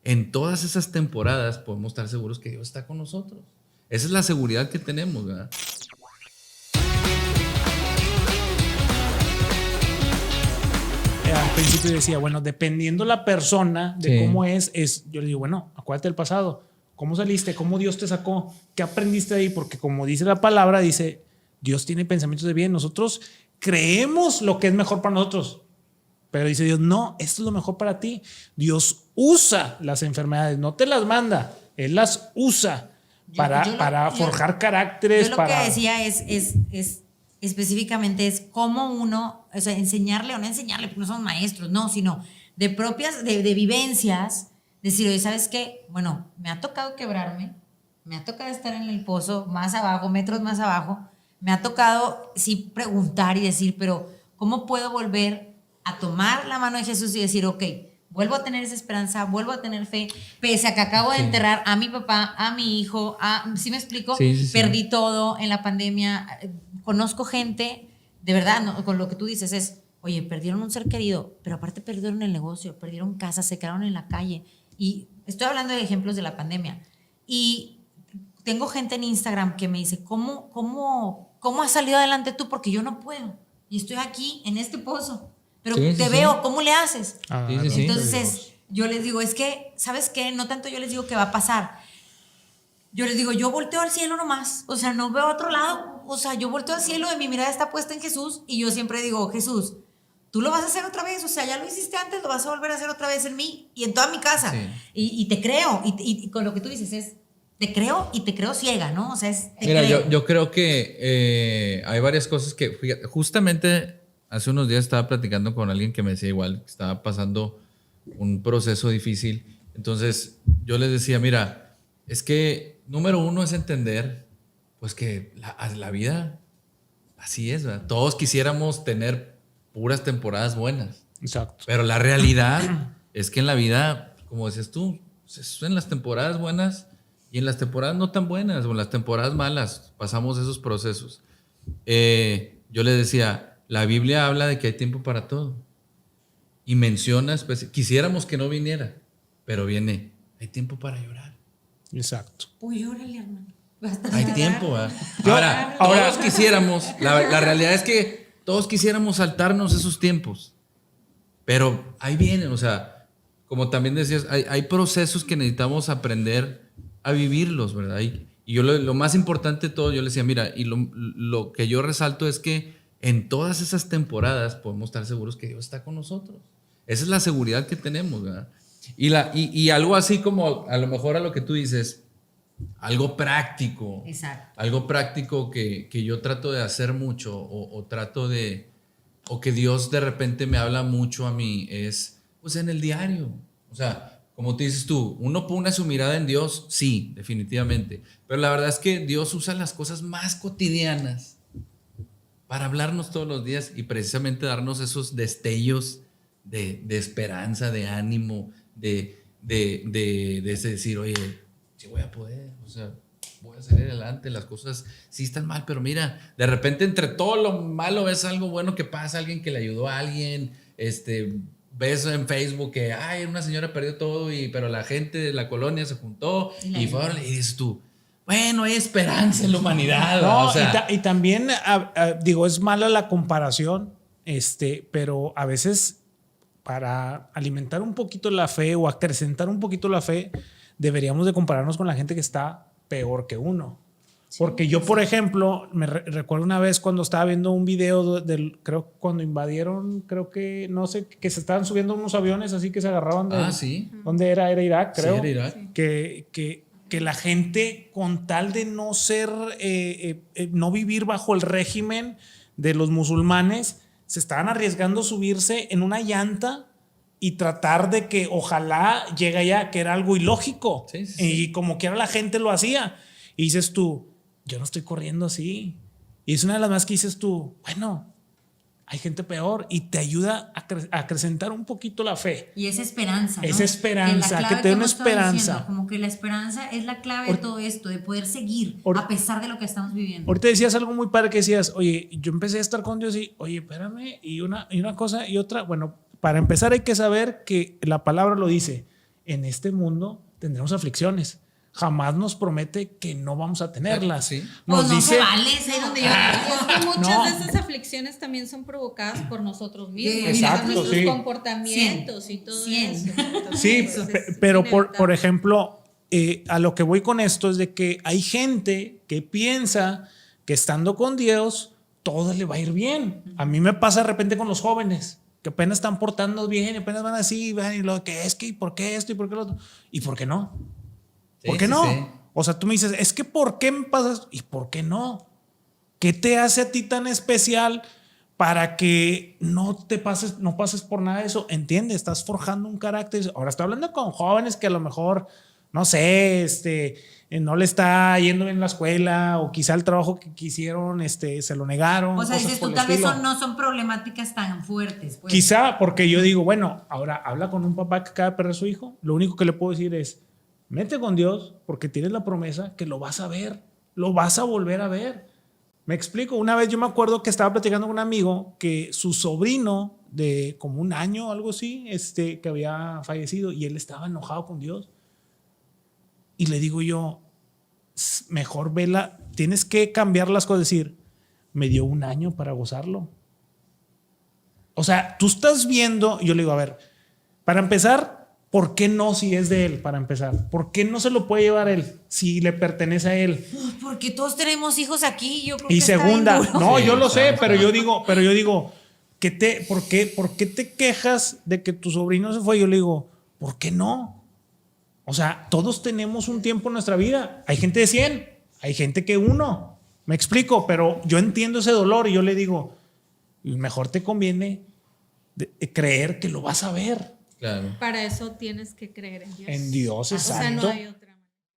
en todas esas temporadas podemos estar seguros que Dios está con nosotros. Esa es la seguridad que tenemos, ¿verdad? Al principio decía, bueno, dependiendo la persona de cómo es, yo le digo, bueno, acuérdate del pasado. ¿Cómo saliste? ¿Cómo Dios te sacó? ¿Qué aprendiste de ahí? Porque como dice la palabra, dice, Dios tiene pensamientos de bien. Nosotros creemos lo que es mejor para nosotros. Pero dice Dios, no, esto es lo mejor para ti. Dios usa las enfermedades, no te las manda. Él las usa para forjar caracteres. Yo lo que decía es específicamente es cómo uno, o sea, enseñarle o no enseñarle, porque no somos maestros, no, sino de propias, de vivencias, decir, oye, ¿sabes qué? Bueno, me ha tocado quebrarme, me ha tocado estar en el pozo más abajo, metros más abajo, me ha tocado sí preguntar y decir, pero ¿cómo puedo volver a tomar la mano de Jesús y decir, ok, vuelvo a tener esa esperanza, vuelvo a tener fe, pese a que acabo de enterrar a mi papá, a mi hijo, ¿sí me explico? Perdí todo en la pandemia. Conozco gente, de verdad, no, con lo que tú dices es, oye, perdieron un ser querido, pero aparte perdieron el negocio, perdieron casa, se quedaron en la calle. Y estoy hablando de ejemplos de la pandemia. Y tengo gente en Instagram que me dice, ¿cómo has salido adelante tú? Porque yo no puedo. Y estoy aquí, en este pozo. Pero te veo, ¿cómo le haces? Entonces, yo les digo, es que, ¿sabes qué? No tanto yo les digo que va a pasar. Yo les digo, yo volteo al cielo nomás, o sea, no veo a otro lado, o sea, yo volteo al cielo y mi mirada está puesta en Jesús y yo siempre digo, Jesús, tú lo vas a hacer otra vez, o sea, ya lo hiciste antes, lo vas a volver a hacer otra vez en mí y en toda mi casa. Y te creo, y con lo que tú dices es, te creo y te creo ciega, ¿no? O sea, Mira, yo creo que hay varias cosas que, fíjate, justamente hace unos días estaba platicando con alguien que me decía igual, que estaba pasando un proceso difícil. Entonces yo les decía, mira, es que número uno es entender pues que la vida así es, ¿verdad? Todos quisiéramos tener puras temporadas buenas. Exacto. Pero la realidad es que en la vida, como decías tú, pues en las temporadas buenas y en las temporadas no tan buenas o en las temporadas malas pasamos esos procesos. Yo les decía, la Biblia habla de que hay tiempo para todo y menciona, quisiéramos que no viniera, pero viene, hay tiempo para llorar. Exacto. Uy, órale, hermano. Hay tiempo, ¿verdad? Ahora, todos quisiéramos, la realidad es que todos quisiéramos saltarnos esos tiempos, pero ahí vienen, o sea, como también decías, hay procesos que necesitamos aprender a vivirlos, ¿verdad? Y yo lo más importante de todo, yo le decía, mira, y lo que yo resalto es que en todas esas temporadas podemos estar seguros que Dios está con nosotros. Esa es la seguridad que tenemos, ¿verdad? Y algo así como a lo mejor a lo que tú dices, algo práctico. Exacto. Algo práctico que yo trato de hacer mucho o que Dios de repente me habla mucho a mí es pues en el diario. O sea, como te dices tú, uno pone su mirada en Dios, sí, definitivamente. Pero la verdad es que Dios usa las cosas más cotidianas para hablarnos todos los días y precisamente darnos esos destellos de esperanza, de ánimo, de decir, oye, sí voy a poder, o sea, voy a salir adelante, las cosas sí están mal, pero mira, de repente entre todo lo malo ves algo bueno que pasa, alguien que le ayudó a alguien, ves en Facebook que una señora perdió todo, pero la gente de la colonia se juntó y dices tú, bueno, hay esperanza en la humanidad. No, o sea, y también, digo, es mala la comparación, pero a veces para alimentar un poquito la fe o acrecentar un poquito la fe, deberíamos de compararnos con la gente que está peor que uno. Porque yo, por ejemplo, me recuerdo una vez cuando estaba viendo un video creo cuando invadieron, creo que, no sé, que se estaban subiendo unos aviones así que se agarraban de... sí. ¿Dónde era? Era Irak, creo. Sí, era Irak. Que la gente, con tal de no ser, no vivir bajo el régimen de los musulmanes, se estaban arriesgando a subirse en una llanta y tratar de que ojalá llegue allá, que era algo ilógico. Sí. Y como quiera la gente lo hacía. Y dices tú, yo no estoy corriendo así. Y es una de las más que dices tú, bueno, hay gente peor y te ayuda a acrecentar un poquito la fe. Y esa esperanza, ¿no? Esa esperanza, que te dé una esperanza. Diciendo, como que la esperanza es la clave de todo esto, de poder seguir a pesar de lo que estamos viviendo. Ahorita decías algo muy padre que decías, oye, yo empecé a estar con Dios y, oye, espérame, y una cosa y otra. Bueno, para empezar hay que saber que la palabra lo dice. en este mundo tendremos aflicciones. Jamás nos promete que no vamos a tenerlas. Sí. Nos Pues no dice, se vale, es ahí donde yo... Es que muchas No. de esas aflicciones también son provocadas por nosotros mismos, Exacto, nuestros sí. comportamientos y todo Cien. eso. Entonces, sí, pues, es pero por inevitable. ejemplo, a lo que voy con esto es de que hay gente que piensa que estando con Dios todo le va a ir bien. A mí me pasa de repente con los jóvenes que apenas están portando bien y apenas van así, van y lo que es que, ¿y por qué esto? ¿Y por qué lo otro? ¿Y por qué no? Sí, ¿Por qué sí, no? sí. O sea, tú me dices, es que ¿por qué me pasas? ¿Y por qué no? ¿Qué te hace a ti tan especial para que no pases por nada de eso? Entiende, estás forjando un carácter. Ahora estoy hablando con jóvenes que a lo mejor, no sé, no le está yendo bien la escuela o quizá el trabajo que quisieron, se lo negaron. O sea, cosas dices por tú, el tal vez estilo. no son problemáticas tan fuertes. Pues. Quizá porque yo digo, bueno, ahora habla con un papá que acaba de perder a su hijo. Lo único que le puedo decir es, mete con Dios porque tienes la promesa que lo vas a ver, lo vas a volver a ver. Me explico. Una vez yo me acuerdo que estaba platicando con un amigo que su sobrino de como un año o algo así, que había fallecido y él estaba enojado con Dios. Y le digo yo, mejor vela, tienes que cambiar las cosas, decir, me dio un año para gozarlo. O sea, tú estás viendo, yo le digo, a ver, para empezar, ¿por qué no si es de él? Para empezar, ¿por qué no se lo puede llevar él si le pertenece a él? Porque todos tenemos hijos aquí, yo creo Y que está bien segunda, duro. no, Sí, yo lo sé, claro, pero claro. yo digo, ¿por qué te quejas de que tu sobrino se fue? Yo le digo, ¿por qué no? O sea, todos tenemos un tiempo en nuestra vida. Hay gente de 100, hay gente que 1. Me explico, pero yo entiendo ese dolor y yo le digo, mejor te conviene creer que lo vas a ver. Claro. Para eso tienes que creer en Dios. En Dios, O sea, no exacto. hay